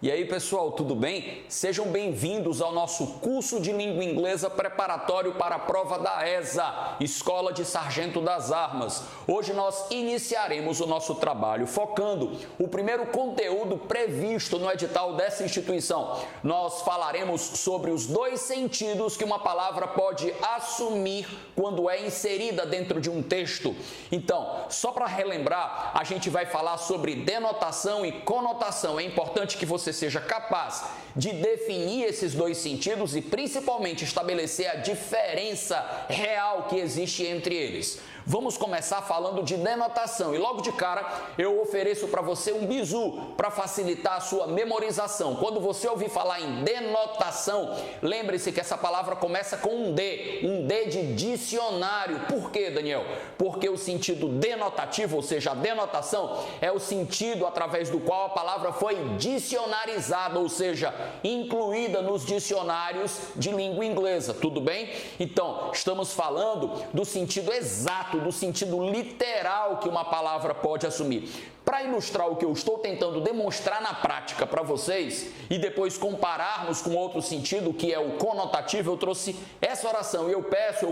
E aí, pessoal, tudo bem? Sejam bem-vindos ao nosso curso de língua inglesa preparatório para a prova da ESA, Escola de Sargento das Armas. Hoje nós iniciaremos o nosso trabalho focando o primeiro conteúdo previsto no edital dessa instituição. Nós falaremos sobre os dois sentidos que uma palavra pode assumir quando é inserida dentro de um texto. Então, só para relembrar, a gente vai falar sobre denotação e conotação. É importante que você seja capaz de definir esses dois sentidos e principalmente estabelecer a diferença real que existe entre eles. Vamos começar falando de denotação e logo de cara eu ofereço para você um bizu para facilitar a sua memorização. Quando você ouvir falar em denotação, lembre-se que essa palavra começa com um D de dicionário. Por quê, Daniel? Porque o sentido denotativo, ou seja, a denotação, é o sentido através do qual a palavra foi dicionarizada, ou seja, incluída nos dicionários de língua inglesa, tudo bem? Então, estamos falando do sentido exato, do sentido literal que uma palavra pode assumir. Para ilustrar o que eu estou tentando demonstrar na prática para vocês e depois compararmos com outro sentido, que é o conotativo, eu trouxe essa oração e eu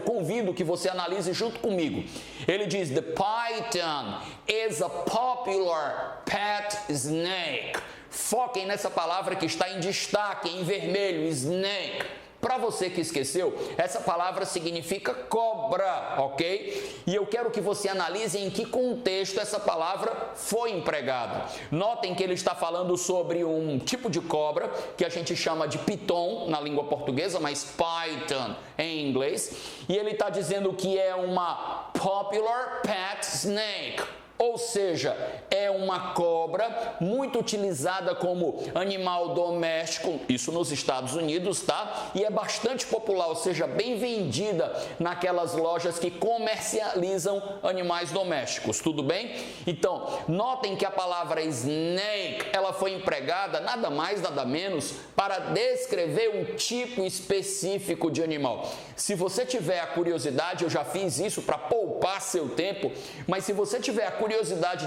convido que você analise junto comigo. Ele diz: The python is a popular pet snake. Foquem nessa palavra que está em destaque, em vermelho, snake. Para você que esqueceu, essa palavra significa cobra, ok? E eu quero que você analise em que contexto essa palavra foi empregada. Notem que ele está falando sobre um tipo de cobra que a gente chama de piton na língua portuguesa, mas python em inglês. E ele está dizendo que é uma popular pet snake. Ou seja, é uma cobra muito utilizada como animal doméstico, isso nos Estados Unidos, tá? E é bastante popular, ou seja, bem vendida naquelas lojas que comercializam animais domésticos, tudo bem? Então, notem que a palavra snake, ela foi empregada nada mais, nada menos para descrever um tipo específico de animal. Se você tiver a curiosidade, eu já fiz isso para poupar seu tempo, mas se você tiver a curiosidade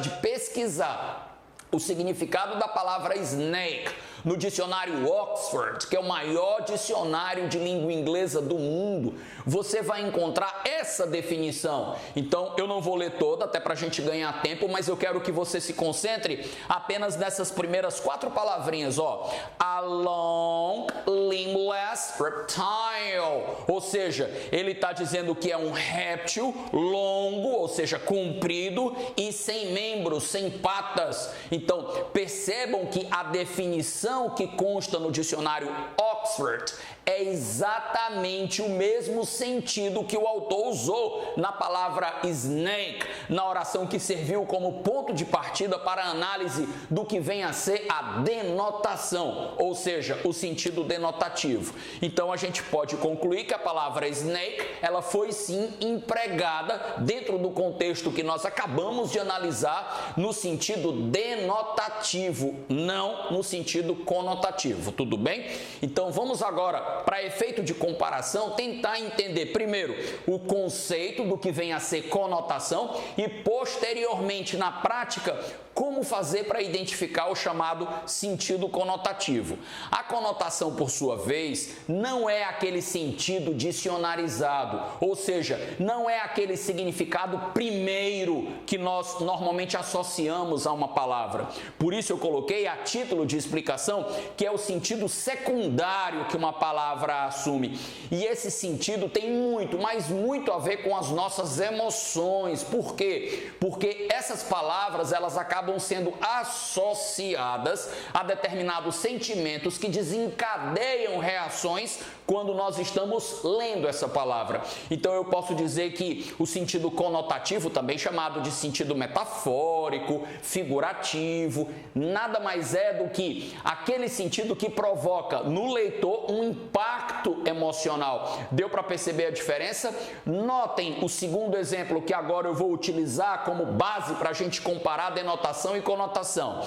de pesquisar o significado da palavra snake no dicionário Oxford, que é o maior dicionário de língua inglesa do mundo, você vai encontrar essa definição. Então, eu não vou ler toda, até para a gente ganhar tempo, mas eu quero que você se concentre apenas nessas primeiras 4 palavrinhas, ó. A long, limbless reptile. Ou seja, ele está dizendo que é um réptil longo, ou seja, comprido e sem membros, sem patas. Então, percebam que a definição que consta no dicionário Oxford é exatamente o mesmo sentido que o autor usou na palavra snake, na oração que serviu como ponto de partida para a análise do que vem a ser a denotação, ou seja, o sentido denotativo. Então a gente pode concluir que a palavra snake, ela foi sim empregada dentro do contexto que nós acabamos de analisar no sentido denotativo, não no sentido conotativo, tudo bem? Então vamos agora, para efeito de comparação, tentar entender primeiro o conceito do que vem a ser conotação e posteriormente na prática como fazer para identificar o chamado sentido conotativo. A conotação, por sua vez, não é aquele sentido dicionarizado, ou seja, não é aquele significado primeiro que nós normalmente associamos a uma palavra. Por isso eu coloquei a título de explicação que é o sentido secundário que uma palavra assume. E esse sentido tem muito, mas muito a ver com as nossas emoções. Por quê? Porque essas palavras, elas acabam sendo associadas a determinados sentimentos que desencadeiam reações quando nós estamos lendo essa palavra. Então eu posso dizer que o sentido conotativo, também chamado de sentido metafórico, figurativo, nada mais é do que aquele sentido que provoca no leitor um impacto emocional. Deu para perceber a diferença? Notem o segundo exemplo que agora eu vou utilizar como base para a gente comparar denotação e conotação.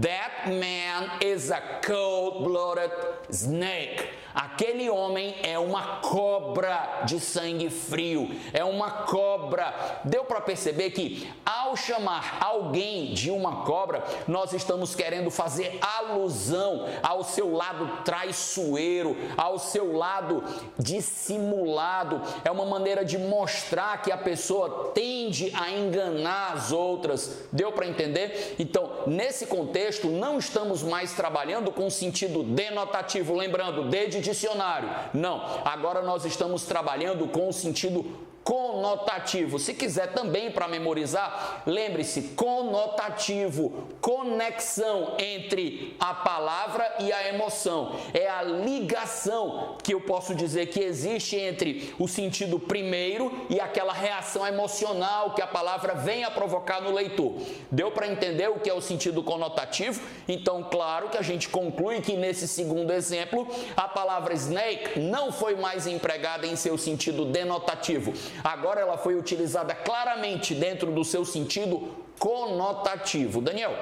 That man is a cold-blooded snake. Aquele homem é uma cobra de sangue frio, é uma cobra. Deu para perceber que ao Ao chamar alguém de uma cobra, nós estamos querendo fazer alusão ao seu lado traiçoeiro, ao seu lado dissimulado. É uma maneira de mostrar que a pessoa tende a enganar as outras. Deu para entender? Então, nesse contexto, não estamos mais trabalhando com o sentido denotativo, lembrando, de dicionário. Não, agora nós estamos trabalhando com o sentido conotativo. Se quiser também para memorizar, lembre-se, conotativo, conexão entre a palavra e a emoção. É a ligação que eu posso dizer que existe entre o sentido primeiro e aquela reação emocional que a palavra vem a provocar no leitor. Deu para entender o que é o sentido conotativo? Então, claro que a gente conclui que nesse segundo exemplo, a palavra snake não foi mais empregada em seu sentido denotativo. Agora ela foi utilizada claramente dentro do seu sentido conotativo. Daniel,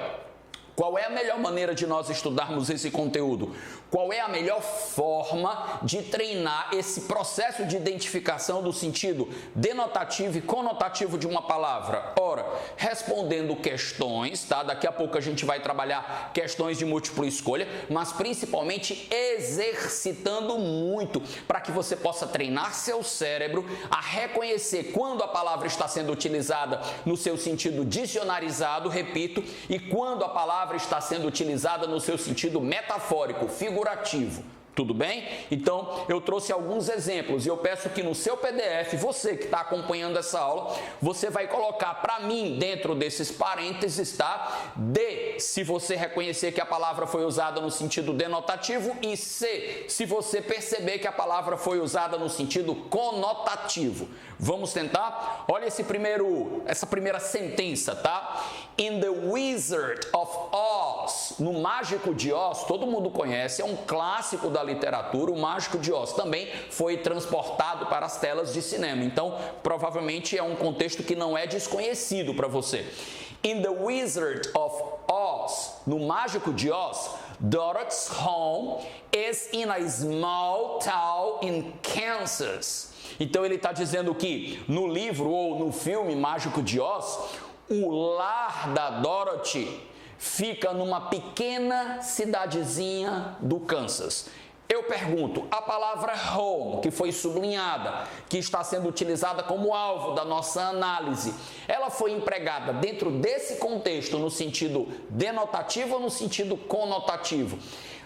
qual é a melhor maneira de nós estudarmos esse conteúdo? Qual é a melhor forma de treinar esse processo de identificação do sentido denotativo e conotativo de uma palavra? Ora, respondendo questões, tá? Daqui a pouco a gente vai trabalhar questões de múltipla escolha, mas principalmente exercitando muito para que você possa treinar seu cérebro a reconhecer quando a palavra está sendo utilizada no seu sentido dicionarizado, repito, e quando a palavra está sendo utilizada no seu sentido metafórico, figurativo. Tudo bem? Então, eu trouxe alguns exemplos e eu peço que no seu PDF, você que está acompanhando essa aula, você vai colocar para mim, dentro desses parênteses, tá? D, se você reconhecer que a palavra foi usada no sentido denotativo, e C, se você perceber que a palavra foi usada no sentido conotativo. Vamos tentar? Olha essa primeira sentença, tá? In the Wizard of Oz, no Mágico de Oz, todo mundo conhece, é um clássico da literatura, o Mágico de Oz também foi transportado para as telas de cinema, então provavelmente é um contexto que não é desconhecido para você. In the Wizard of Oz, no Mágico de Oz, Dorothy's home is in a small town in Kansas. Então ele está dizendo que no livro ou no filme Mágico de Oz, o lar da Dorothy fica numa pequena cidadezinha do Kansas. Eu pergunto, a palavra home, que foi sublinhada, que está sendo utilizada como alvo da nossa análise, ela foi empregada dentro desse contexto no sentido denotativo ou no sentido conotativo?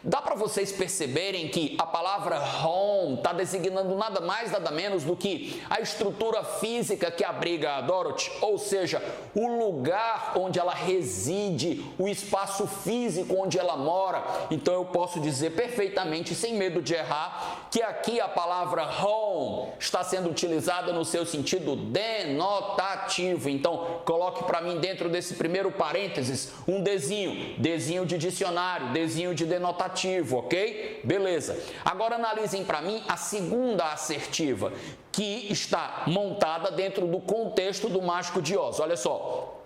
Dá para vocês perceberem que a palavra home está designando nada mais, nada menos do que a estrutura física que abriga a Dorothy, ou seja, o lugar onde ela reside, o espaço físico onde ela mora. Então eu posso dizer perfeitamente, sem medo de errar, que aqui a palavra home está sendo utilizada no seu sentido denotativo. Então coloque para mim dentro desse primeiro parênteses um desenho de dicionário, desenho de denotativo. Ok? Beleza. Agora analisem para mim a segunda assertiva, que está montada dentro do contexto do Mágico de Oz. Olha só.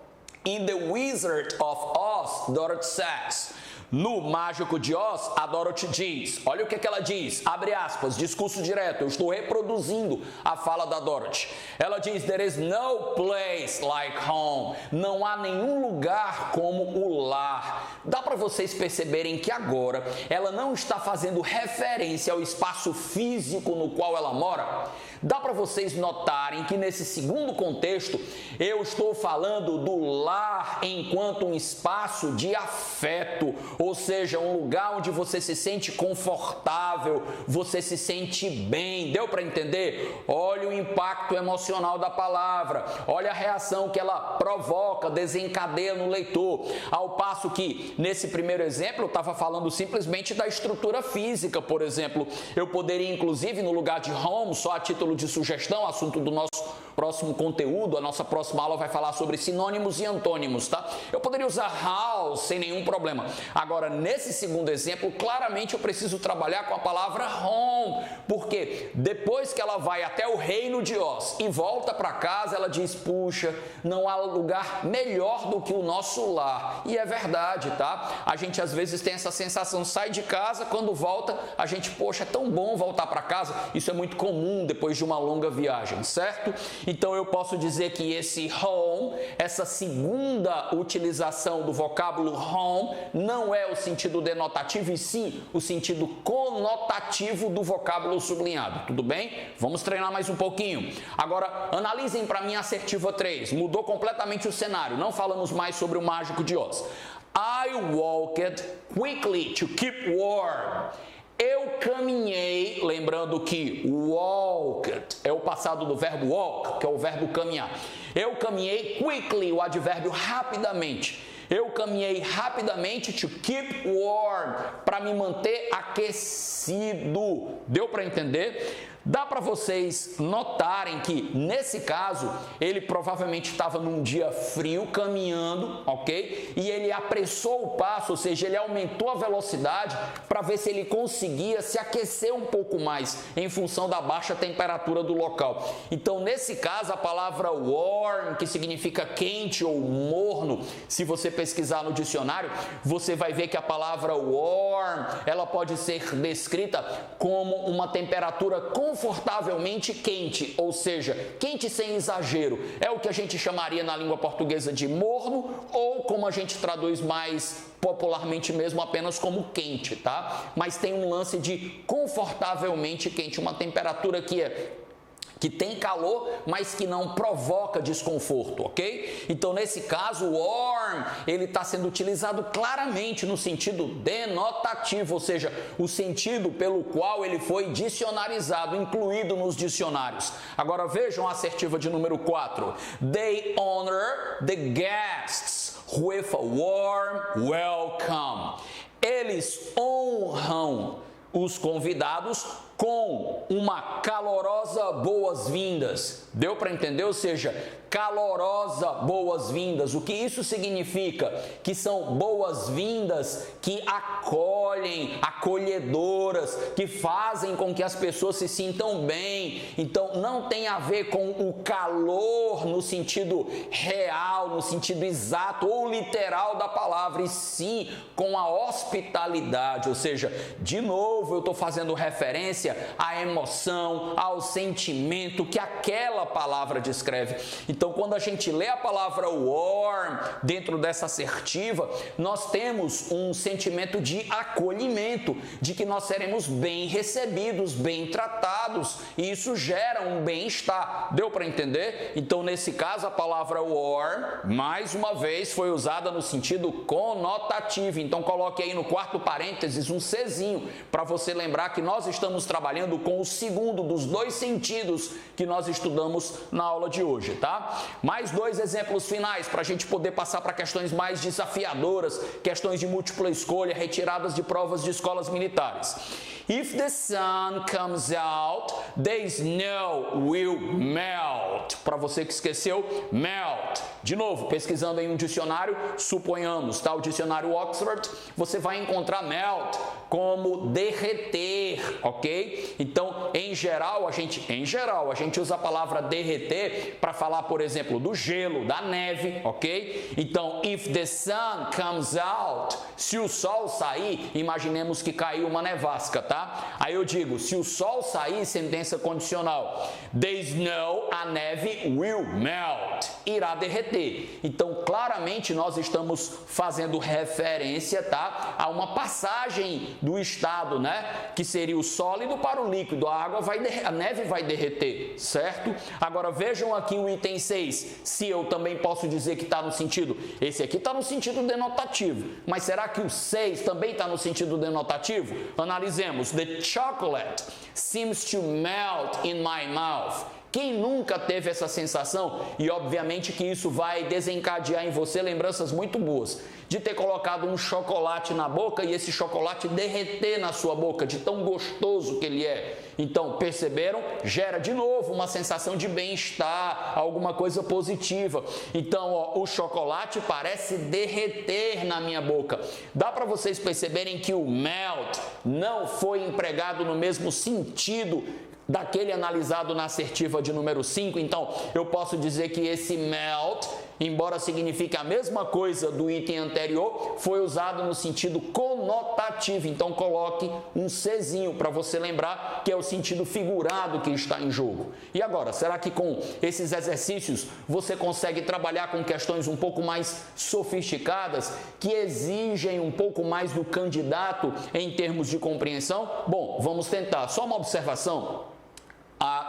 In the Wizard of Oz, Dorothy says. No Mágico de Oz, a Dorothy diz, olha o que ela diz, abre aspas, discurso direto, eu estou reproduzindo a fala da Dorothy. Ela diz, there is no place like home, não há nenhum lugar como o lar. Dá para vocês perceberem que agora ela não está fazendo referência ao espaço físico no qual ela mora? Dá para vocês notarem que nesse segundo contexto eu estou falando do lar enquanto um espaço de afeto, ou seja, um lugar onde você se sente confortável, você se sente bem. Deu para entender? Olha o impacto emocional da palavra, olha a reação que ela provoca, desencadeia no leitor. Ao passo que nesse primeiro exemplo eu estava falando simplesmente da estrutura física, por exemplo. Eu poderia inclusive no lugar de home, só a título de sugestão, assunto do nosso próximo conteúdo, a nossa próxima aula vai falar sobre sinônimos e antônimos, tá? Eu poderia usar house sem nenhum problema. Agora, nesse segundo exemplo, claramente eu preciso trabalhar com a palavra home, porque depois que ela vai até o reino de Oz e volta para casa, ela diz, puxa, não há lugar melhor do que o nosso lar. E é verdade, tá? A gente às vezes tem essa sensação, sai de casa, quando volta, a gente, poxa, é tão bom voltar para casa. Isso é muito comum depois de uma longa viagem, certo? Então eu posso dizer que esse home, essa segunda utilização do vocábulo home, não é o sentido denotativo e sim o sentido conotativo do vocábulo sublinhado. Tudo bem? Vamos treinar mais um pouquinho. Agora, analisem para mim a assertiva 3. Mudou completamente o cenário. Não falamos mais sobre o mágico de Oz. I walked quickly to keep warm. Eu caminhei, lembrando que walked é o passado do verbo walk, que é o verbo caminhar. Eu caminhei quickly, o advérbio rapidamente. Eu caminhei rapidamente to keep warm, para me manter aquecido. Deu para entender? Dá para vocês notarem que, nesse caso, ele provavelmente estava num dia frio, caminhando, ok? E ele apressou o passo, ou seja, ele aumentou a velocidade para ver se ele conseguia se aquecer um pouco mais, em função da baixa temperatura do local. Então, nesse caso, a palavra warm, que significa quente ou morno, se você pesquisar no dicionário, você vai ver que a palavra warm, ela pode ser descrita como uma temperatura confortavelmente quente, ou seja, quente sem exagero. É o que a gente chamaria na língua portuguesa de morno, ou como a gente traduz mais popularmente mesmo, apenas como quente, tá? Mas tem um lance de confortavelmente quente, uma temperatura que tem calor, mas que não provoca desconforto, ok? Então, nesse caso, warm, ele está sendo utilizado claramente no sentido denotativo, ou seja, o sentido pelo qual ele foi dicionarizado, incluído nos dicionários. Agora, vejam a assertiva de número 4. They honor the guests with a warm welcome. Eles honram os convidados com uma calorosa boas-vindas. Deu para entender? Ou seja, calorosa boas-vindas. O que isso significa? Que são boas-vindas que acolhem, acolhedoras, que fazem com que as pessoas se sintam bem. Então, não tem a ver com o calor no sentido real, no sentido exato ou literal da palavra, e sim com a hospitalidade. Ou seja, de novo, eu estou fazendo referência à emoção, ao sentimento que aquela palavra descreve. Então, quando a gente lê a palavra warm dentro dessa assertiva, nós temos um sentimento de acolhimento, de que nós seremos bem recebidos, bem tratados, e isso gera um bem-estar. Deu para entender? Então, nesse caso, a palavra warm, mais uma vez, foi usada no sentido conotativo. Então, coloque aí no quarto parênteses um Czinho, para você lembrar que nós estamos trabalhando com o segundo dos dois sentidos que nós estudamos na aula de hoje, tá? Mais dois exemplos finais para a gente poder passar para questões mais desafiadoras, questões de múltipla escolha, retiradas de provas de escolas militares. If the sun comes out, the snow will melt. Para você que esqueceu, melt. De novo, pesquisando em um dicionário, suponhamos, tá? O dicionário Oxford, você vai encontrar melt como derreter, ok? Então, em geral, a gente usa a palavra derreter para falar, por exemplo, do gelo, da neve, ok? Então, if the sun comes out, se o sol sair, imaginemos que caiu uma nevasca, tá? Aí eu digo, se o sol sair, sentença condicional, the snow, a neve, will melt, irá derreter. Então, claramente, nós estamos fazendo referência, tá, a uma passagem do estado, né, que seria o sólido para o líquido. A neve vai derreter, certo? Agora, vejam aqui o item 6, se eu também posso dizer que está no sentido, esse aqui está no sentido denotativo, mas será que o 6 também está no sentido denotativo? Analisemos. The chocolate seems to melt in my mouth. Quem nunca teve essa sensação? E obviamente que isso vai desencadear em você lembranças muito boas de ter colocado um chocolate na boca e esse chocolate derreter na sua boca, de tão gostoso que ele é. Então, perceberam? Gera de novo uma sensação de bem-estar, alguma coisa positiva. Então, ó, o chocolate parece derreter na minha boca. Dá para vocês perceberem que o melt não foi empregado no mesmo sentido daquele analisado na assertiva de número 5, então eu posso dizer que esse melt embora signifique a mesma coisa do item anterior, foi usado no sentido conotativo. Então coloque um Czinho para você lembrar que é o sentido figurado que está em jogo. E agora, será que com esses exercícios você consegue trabalhar com questões um pouco mais sofisticadas, que exigem um pouco mais do candidato em termos de compreensão? Bom, vamos tentar. Só uma observação.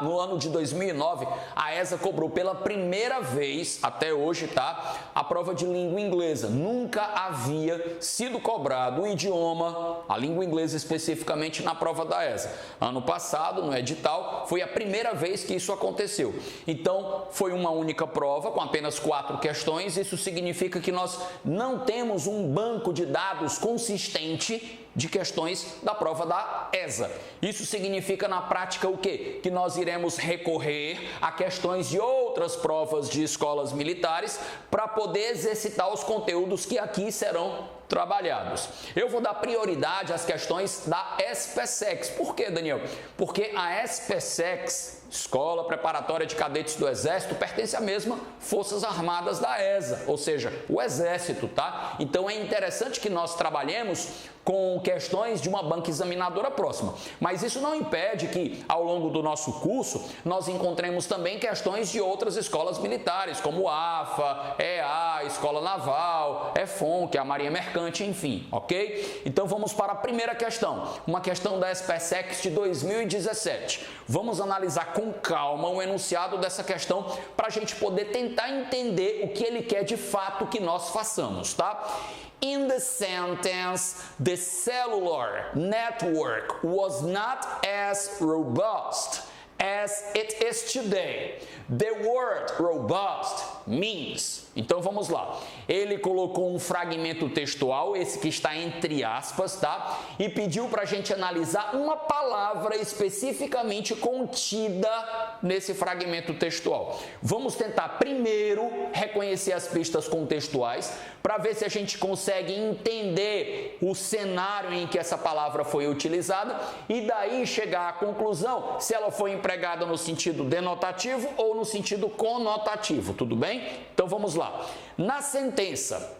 No ano de 2009, a ESA cobrou pela primeira vez, até hoje, tá? A prova de língua inglesa. Nunca havia sido cobrado o idioma, a língua inglesa especificamente, na prova da ESA. Ano passado, no edital, foi a primeira vez que isso aconteceu. Então, foi uma única prova com apenas 4 questões. Isso significa que nós não temos um banco de dados consistente de questões da prova da ESA. Isso significa na prática o quê? Que nós iremos recorrer a questões de outras provas de escolas militares para poder exercitar os conteúdos que aqui serão trabalhados. Eu vou dar prioridade às questões da SPSEX. Por quê, Daniel? Porque a SPSEX, Escola Preparatória de Cadetes do Exército, pertence à mesma Forças Armadas da ESA, ou seja, o Exército, tá? Então é interessante que nós trabalhemos com questões de uma banca examinadora próxima. Mas isso não impede que, ao longo do nosso curso, nós encontremos também questões de outras escolas militares, como AFA, EA, Escola Naval, EFON, que é a Marinha Mercante, enfim, ok? Então vamos para a primeira questão, uma questão da SPSEX de 2017. Vamos analisar com calma o enunciado dessa questão para a gente poder tentar entender o que ele quer de fato que nós façamos, tá? In the sentence, the cellular network was not as robust as it is today. The word robust means. Então vamos lá. Ele colocou um fragmento textual, esse que está entre aspas, tá? E pediu para a gente analisar uma palavra especificamente contida nesse fragmento textual. Vamos tentar primeiro reconhecer as pistas contextuais para ver se a gente consegue entender o cenário em que essa palavra foi utilizada e daí chegar à conclusão se ela foi empregada no sentido denotativo ou no sentido conotativo, tudo bem? Então vamos lá. Na sentença,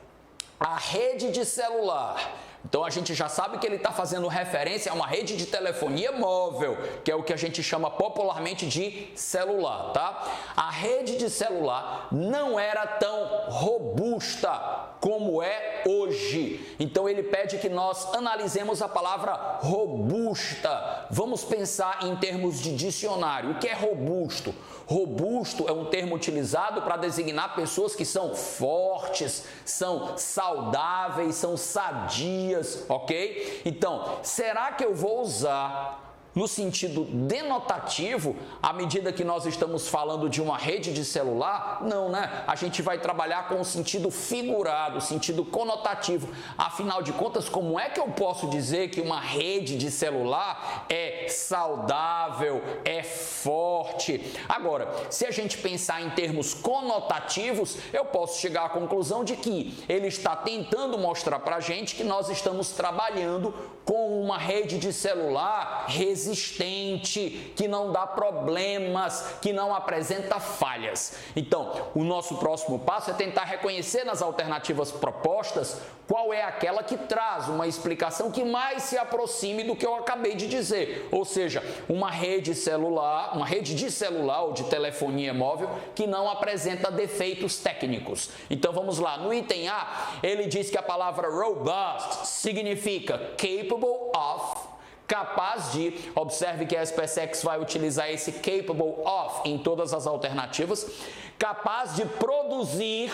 a rede de celular. Então a gente já sabe que ele está fazendo referência a uma rede de telefonia móvel, que é o que a gente chama popularmente de celular, tá? A rede de celular não era tão robusta como é hoje. Então ele pede que nós analisemos a palavra robusta. Vamos pensar em termos de dicionário. O que é robusto? Robusto é um termo utilizado para designar pessoas que são fortes, são saudáveis, são sadias, ok? Então, será que eu vou usar no sentido denotativo, à medida que nós estamos falando de uma rede de celular? Não, né? A gente vai trabalhar com o sentido figurado, o sentido conotativo. Afinal de contas, como é que eu posso dizer que uma rede de celular é saudável, é forte? Agora, se a gente pensar em termos conotativos, eu posso chegar à conclusão de que ele está tentando mostrar para a gente que nós estamos trabalhando com uma rede de celular resistente, que não dá problemas, que não apresenta falhas. Então, o nosso próximo passo é tentar reconhecer nas alternativas propostas qual é aquela que traz uma explicação que mais se aproxime do que eu acabei de dizer. Ou seja, uma rede celular, uma rede de celular ou de telefonia móvel que não apresenta defeitos técnicos. Então, vamos lá. No item A, ele diz que a palavra robust significa capable of, capaz de. Observe que a SPSEX vai utilizar esse capable of em todas as alternativas. Capaz de produzir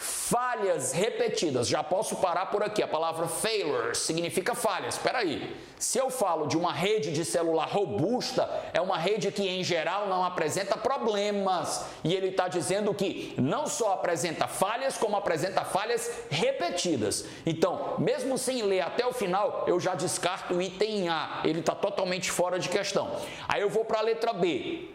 falhas repetidas. Já posso parar por aqui. A palavra failure significa falhas. Espera aí. Se eu falo de uma rede de celular robusta, é uma rede que em geral não apresenta problemas. E ele está dizendo que não só apresenta falhas, como apresenta falhas repetidas. Então, mesmo sem ler até o final, eu já descarto o item A. Ele está totalmente fora de questão. Aí eu vou para a letra B.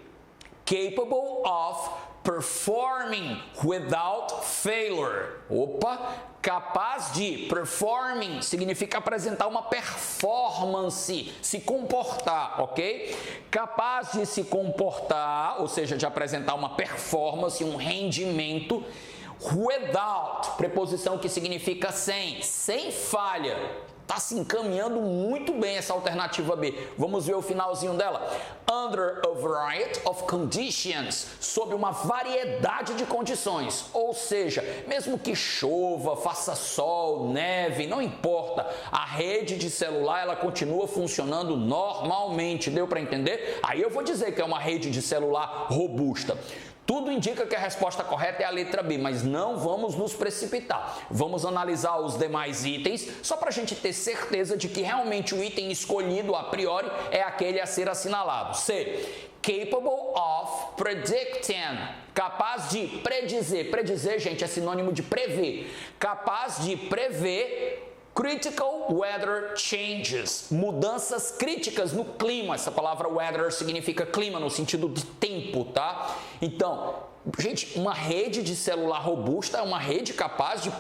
Capable of performing without failure. Opa, capaz de. Performing significa apresentar uma performance, se comportar, ok? Capaz de se comportar, ou seja, de apresentar uma performance, um rendimento, Without, preposição que significa sem falha. Está se encaminhando muito bem essa alternativa B. Vamos ver o finalzinho dela. Under a variety of conditions, sob uma variedade de condições. Ou seja, mesmo que chova, faça sol, neve, não importa. A rede de celular, ela continua funcionando normalmente. Deu para entender? Aí eu vou dizer que é uma rede de celular robusta. Tudo indica que a resposta correta é a letra B, mas não vamos nos precipitar. Vamos analisar os demais itens, só para a gente ter certeza de que realmente o item escolhido a priori é aquele a ser assinalado. C. Capable of predicting. Capaz de predizer. Predizer, gente, é sinônimo de prever. Capaz de prever critical weather changes, mudanças críticas no clima. Essa palavra weather significa clima no sentido de tempo, tá? Então, gente, uma rede de celular robusta é uma rede capaz de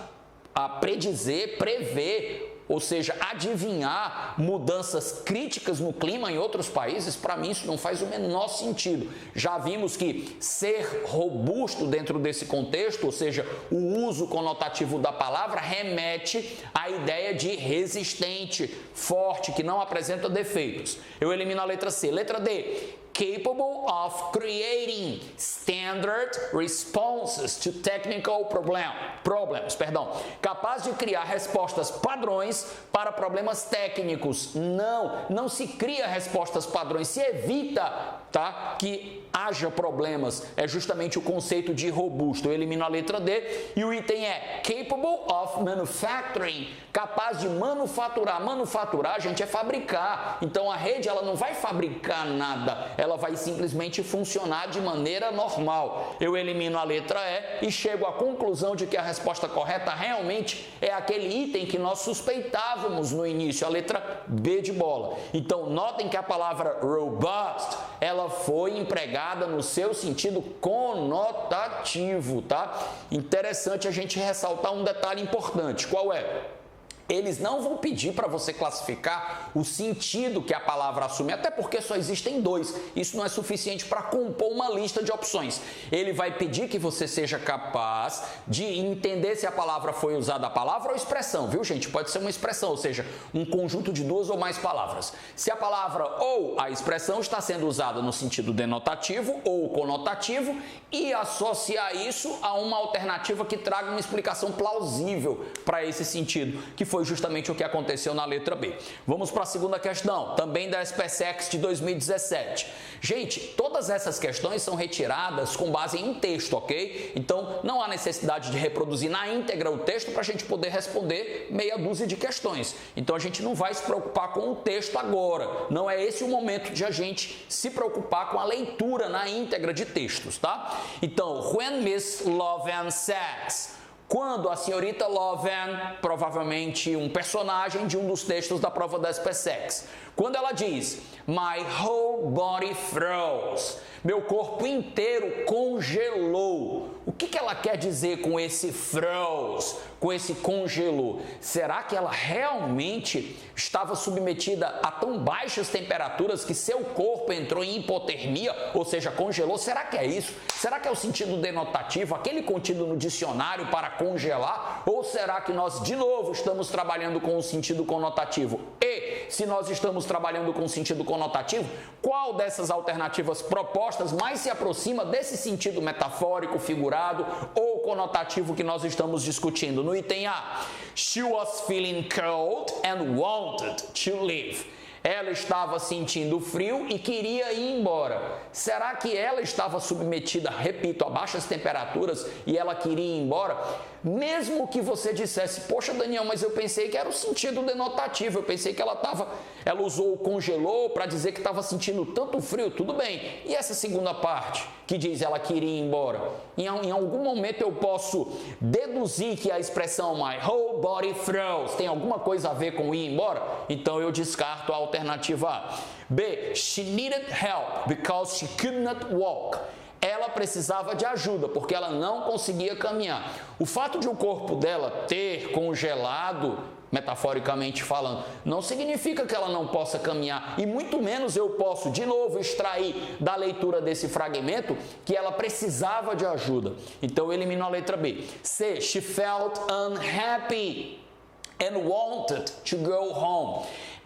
predizer, prever, ou seja, adivinhar mudanças críticas no clima em outros países. Para mim isso não faz o menor sentido. Já vimos que ser robusto dentro desse contexto, ou seja, o uso conotativo da palavra remete à ideia de resistente, forte, que não apresenta defeitos. Eu elimino a letra C. Letra D. Capable of creating standard responses to technical problems. Capaz de criar respostas padrões para problemas técnicos. Não se cria respostas padrões, se evita, tá, que haja problemas. É justamente o conceito de robusto. Eu elimino a letra D e o item é capable of manufacturing. Capaz de manufaturar. Manufaturar, gente, é fabricar. Então a rede, ela não vai fabricar nada. Ela vai simplesmente funcionar de maneira normal. Eu elimino a letra E e chego à conclusão de que a resposta correta realmente é aquele item que nós suspeitávamos no início, a letra B de bola. Então, notem que a palavra robust, ela foi empregada no seu sentido conotativo, tá? Interessante a gente ressaltar um detalhe importante. Qual é? Eles não vão pedir para você classificar o sentido que a palavra assume, até porque só existem dois. Isso não é suficiente para compor uma lista de opções. Ele vai pedir que você seja capaz de entender se a palavra foi usada, a palavra ou expressão, viu, gente? Pode ser uma expressão, ou seja, um conjunto de duas ou mais palavras. Se a palavra ou a expressão está sendo usada no sentido denotativo ou conotativo e associar isso a uma alternativa que traga uma explicação plausível para esse sentido, que foi justamente o que aconteceu na letra B. Vamos para a segunda questão, também da SpaceX de 2017. Gente, todas essas questões são retiradas com base em um texto, ok? Então, não há necessidade de reproduzir na íntegra o texto para a gente poder responder meia dúzia de questões. Então, a gente não vai se preocupar com o texto agora. Não é esse o momento de a gente se preocupar com a leitura na íntegra de textos, tá? Então, when Miss Loven says... Quando a senhorita Loven, provavelmente um personagem de um dos textos da prova da SpaceX, quando ela diz, my whole body froze, meu corpo inteiro congelou. O que ela quer dizer com esse froze, com esse congelou? Será que ela realmente estava submetida a tão baixas temperaturas que seu corpo entrou em hipotermia, ou seja, congelou? Será que é isso? Será que é o sentido denotativo, aquele contido no dicionário para congelar? Ou será que nós, de novo, estamos trabalhando com o sentido conotativo? E, se nós estamos trabalhando com o sentido conotativo, qual dessas alternativas propostas mais se aproxima desse sentido metafórico, figurado ou conotativo que nós estamos discutindo? No item A, she was feeling cold and wanted to leave. Ela estava sentindo frio e queria ir embora. Será que ela estava submetida, repito, a baixas temperaturas e ela queria ir embora? Mesmo que você dissesse, poxa, Daniel, mas eu pensei que era o sentido denotativo, eu pensei que ela usou o congelou para dizer que estava sentindo tanto frio, tudo bem. E essa segunda parte, que diz ela queria ir embora? Em algum momento eu posso deduzir que a expressão my whole body froze tem alguma coisa a ver com ir embora? Então eu descarto a alternativa A. B. She needed help because she could not walk. ela precisava de ajuda, porque ela não conseguia caminhar. O fato de o corpo dela ter congelado, metaforicamente falando, não significa que ela não possa caminhar, e muito menos eu posso, de novo, extrair da leitura desse fragmento que ela precisava de ajuda. Então eu elimino a letra B. C. She felt unhappy and wanted to go home.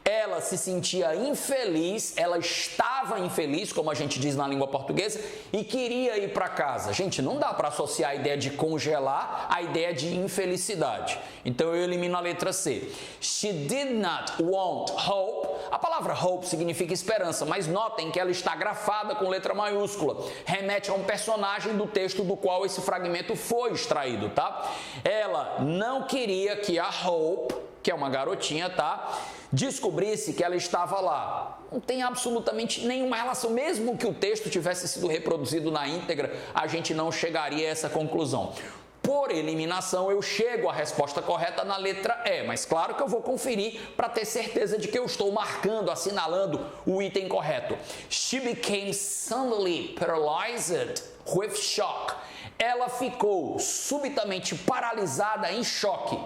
Ela se sentia infeliz, ela estava infeliz, como a gente diz na língua portuguesa, e queria ir para casa. Gente, não dá para associar a ideia de congelar à ideia de infelicidade. Então eu elimino a letra C. She did not want hope. A palavra hope significa esperança, mas notem que ela está grafada com letra maiúscula. Remete a um personagem do texto do qual esse fragmento foi extraído, tá? Ela não queria que a Hope, que é uma garotinha, tá, descobrisse que ela estava lá. Não tem absolutamente nenhuma relação, mesmo que o texto tivesse sido reproduzido na íntegra, a gente não chegaria a essa conclusão. Por eliminação, eu chego à resposta correta na letra E, mas claro que eu vou conferir para ter certeza de que eu estou marcando, assinalando o item correto. She became suddenly paralyzed with shock. Ela ficou subitamente paralisada em choque.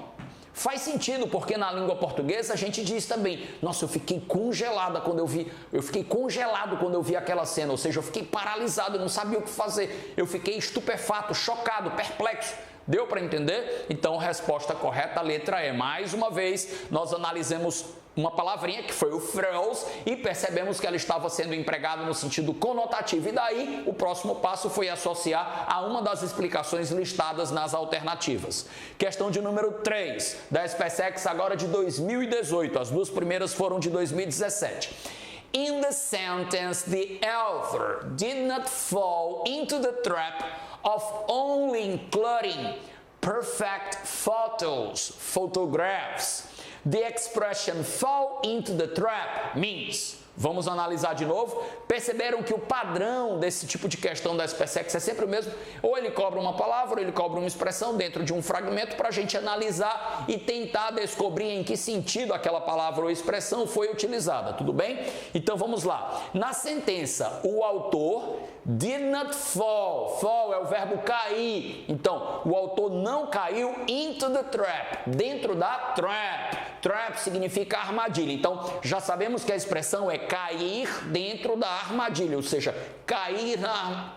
Faz sentido, porque na língua portuguesa a gente diz também, nossa, eu fiquei congelado quando eu vi aquela cena, ou seja, eu fiquei paralisado, eu não sabia o que fazer, eu fiquei estupefato, chocado, perplexo. Deu para entender? Então, resposta correta, a letra E. Mais uma vez, nós analisamos uma palavrinha que foi o froze e percebemos que ela estava sendo empregada no sentido conotativo. E daí, o próximo passo foi associar a uma das explicações listadas nas alternativas. Questão de número 3, da SpaceX, agora de 2018. As duas primeiras foram de 2017. In the sentence, the author did not fall into the trap of only including perfect photographs. The expression fall into the trap means... Vamos analisar de novo. Perceberam que o padrão desse tipo de questão da SpaceX é sempre o mesmo? Ou ele cobra uma palavra, ou ele cobra uma expressão dentro de um fragmento para a gente analisar e tentar descobrir em que sentido aquela palavra ou expressão foi utilizada, tudo bem? Então vamos lá. Na sentença, o autor did not fall. Fall é o verbo cair. Então, o autor não caiu into the trap, dentro da trap. Trap significa armadilha. Então, já sabemos que a expressão é cair dentro da armadilha, ou seja, cair na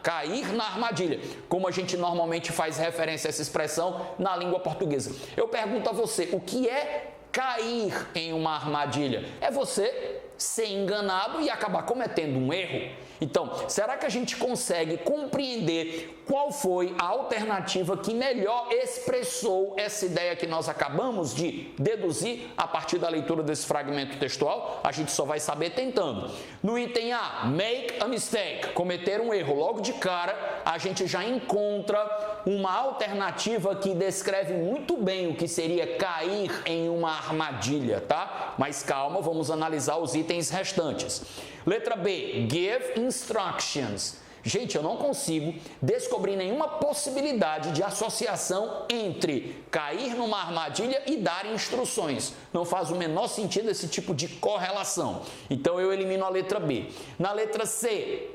armadilha, como a gente normalmente faz referência a essa expressão na língua portuguesa. Eu pergunto a você, o que é cair em uma armadilha? É você ser enganado e acabar cometendo um erro. Então, será que a gente consegue compreender qual foi a alternativa que melhor expressou essa ideia que nós acabamos de deduzir a partir da leitura desse fragmento textual? A gente só vai saber tentando. No item A, make a mistake, cometer um erro. Logo de cara, a gente já encontra uma alternativa que descreve muito bem o que seria cair em uma armadilha, tá? Mas calma, vamos analisar os itens restantes. Letra B, give instructions. Gente, eu não consigo descobrir nenhuma possibilidade de associação entre cair numa armadilha e dar instruções. Não faz o menor sentido esse tipo de correlação. Então eu elimino a letra B. Na letra C,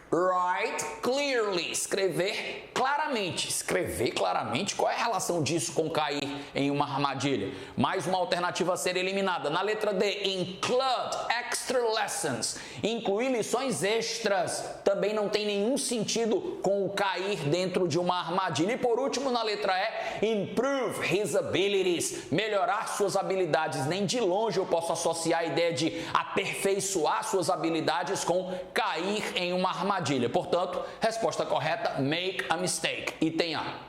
write clearly, escrever claramente. Escrever claramente, qual é a relação disso com cair em uma armadilha? Mais uma alternativa a ser eliminada. Na letra D, include extra lessons, incluir lições extras, também não tem nenhum sentido com o cair dentro de uma armadilha. E por último, na letra E, improve his abilities, melhorar suas habilidades. Nem de longe eu posso associar a ideia de aperfeiçoar suas habilidades com cair em uma armadilha. Portanto, resposta correta, make a mistake. Item A.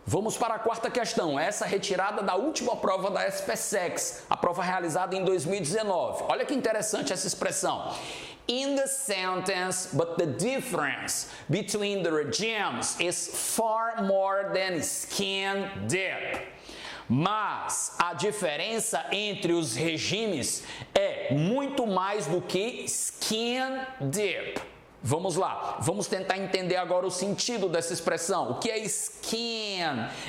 Vamos para a quarta questão, essa retirada da última prova da SpaceX, a prova realizada em 2019. Olha que interessante essa expressão. In the sentence, but the difference between the regimes is far more than skin deep. Mas a diferença entre os regimes é muito mais do que skin deep. Vamos lá, vamos tentar entender agora o sentido dessa expressão. O que é skin?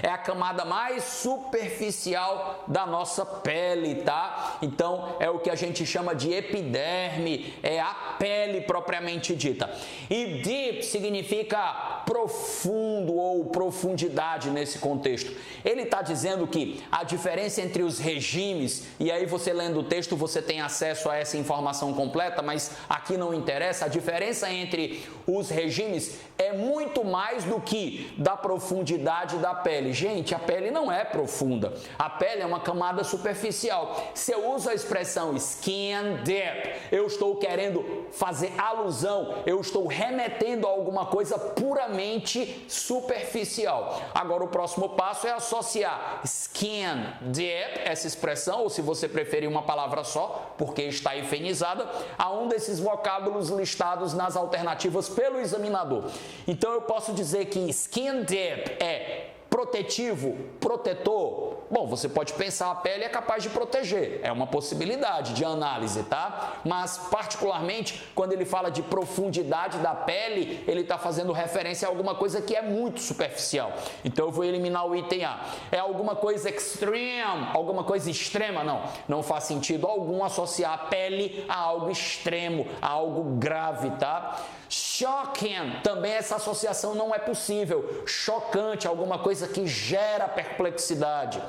É a camada mais superficial da nossa pele, tá? Então, é o que a gente chama de epiderme, é a pele propriamente dita. E deep significa profundo ou profundidade nesse contexto. Ele está dizendo que a diferença entre os regimes, e aí você lendo o texto você tem acesso a essa informação completa, mas aqui não interessa, a diferença entre os regimes é muito mais do que da profundidade da pele. Gente, a pele não é profunda, a pele é uma camada superficial. Se eu uso a expressão skin deep, eu estou querendo fazer alusão, eu estou remetendo a alguma coisa puramente superficial. Agora o próximo passo é associar skin deep, essa expressão, ou se você preferir uma palavra só, porque está hifenizada, a um desses vocábulos listados nas alternativas pelo examinador. Então eu posso dizer que skin deep é protetivo, protetor. Bom, você pode pensar, a pele é capaz de proteger, é uma possibilidade de análise, tá? Mas, particularmente, quando ele fala de profundidade da pele, ele está fazendo referência a alguma coisa que é muito superficial. Então, eu vou eliminar o item A. É alguma coisa extreme, alguma coisa extrema? Não, não faz sentido algum associar a pele a algo extremo, a algo grave, tá? Shocking, também essa associação não é possível. Chocante, alguma coisa que gera perplexidade.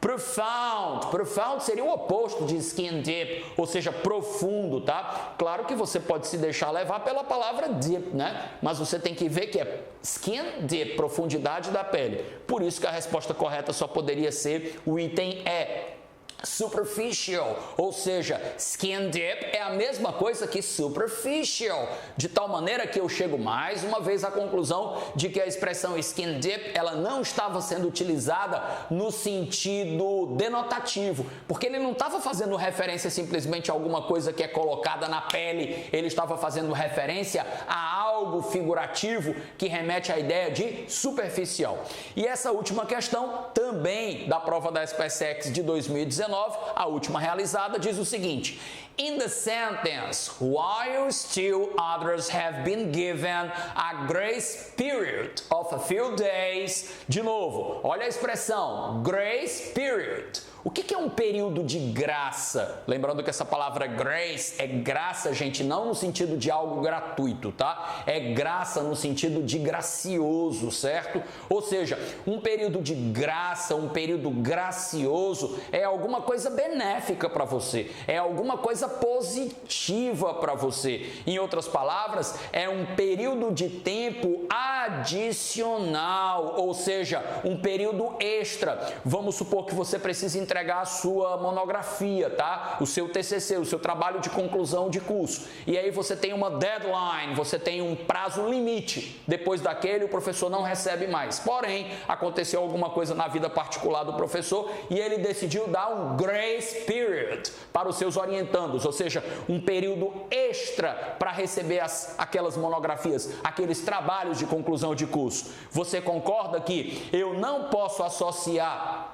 Profound, profound seria o oposto de skin deep, ou seja, profundo, tá? Claro que você pode se deixar levar pela palavra deep, né? Mas você tem que ver que é skin deep, profundidade da pele. Por isso que a resposta correta só poderia ser o item E. Superficial, ou seja, skin deep é a mesma coisa que superficial, de tal maneira que eu chego mais uma vez à conclusão de que a expressão skin deep, ela não estava sendo utilizada no sentido denotativo, porque ele não estava fazendo referência simplesmente a alguma coisa que é colocada na pele, ele estava fazendo referência a algo figurativo que remete à ideia de superficial. E essa última questão, também da prova da SPSEX de 2019, a última realizada, diz o seguinte: in the sentence, while still others have been given a grace period of a few days. De novo, olha a expressão, grace period. O que é um período de graça? Lembrando que essa palavra grace é graça, gente, não no sentido de algo gratuito, tá? É graça no sentido de gracioso, certo? Ou seja, um período de graça, um período gracioso é alguma coisa benéfica para você, é alguma coisa positiva para você. Em outras palavras, é um período de tempo adicional, ou seja, um período extra. Vamos supor que você precisa entregar a sua monografia, tá? O seu TCC, o seu trabalho de conclusão de curso. E aí você tem uma deadline, você tem um prazo limite. Depois daquele, o professor não recebe mais. Porém, aconteceu alguma coisa na vida particular do professor e ele decidiu dar um grace period para os seus orientandos, ou seja, um período extra para receber aquelas monografias, aqueles trabalhos de conclusão de curso. Você concorda que eu não posso associar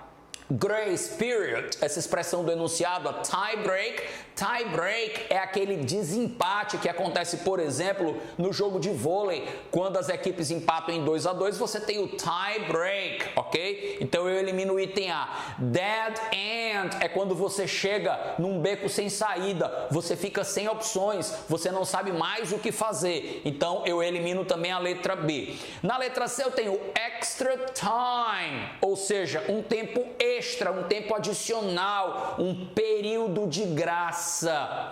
grace period, essa expressão do enunciado, a tie break? Tie break é aquele desempate que acontece, por exemplo, no jogo de vôlei. Quando as equipes empatam em 2-2, você tem o tie break, ok? Então eu elimino o item A. Dead end é quando você chega num beco sem saída, você fica sem opções, você não sabe mais o que fazer. Então eu elimino também a letra B. Na letra C eu tenho extra time, ou seja, um tempo extra, um tempo adicional, um período de graça.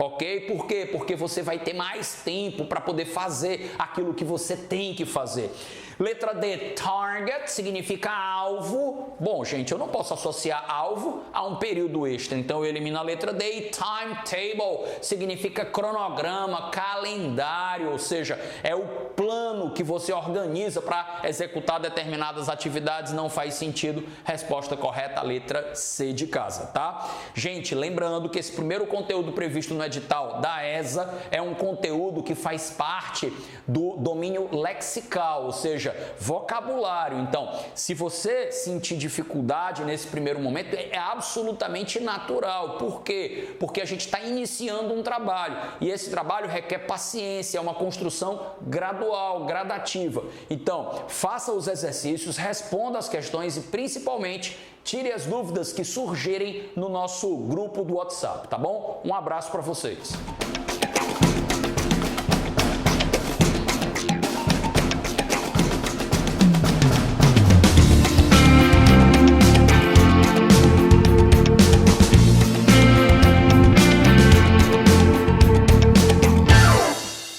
Ok? Por quê? Porque você vai ter mais tempo para poder fazer aquilo que você tem que fazer. Letra D, target, significa alvo. Bom, gente, eu não posso associar alvo a um período extra, então eu elimino a letra D. E timetable significa cronograma, calendário, ou seja, é o plano que você organiza para executar determinadas atividades. Não faz sentido. Resposta correta, a letra C de casa, tá? Gente, lembrando que esse primeiro conteúdo previsto no edital da ESA é um conteúdo que faz parte do domínio lexical, ou seja, seja, vocabulário. Então, se você sentir dificuldade nesse primeiro momento, é absolutamente natural. Por quê? Porque a gente está iniciando um trabalho e esse trabalho requer paciência, é uma construção gradual, gradativa. Então, faça os exercícios, responda as questões e, principalmente, tire as dúvidas que surgirem no nosso grupo do WhatsApp, tá bom? Um abraço para vocês.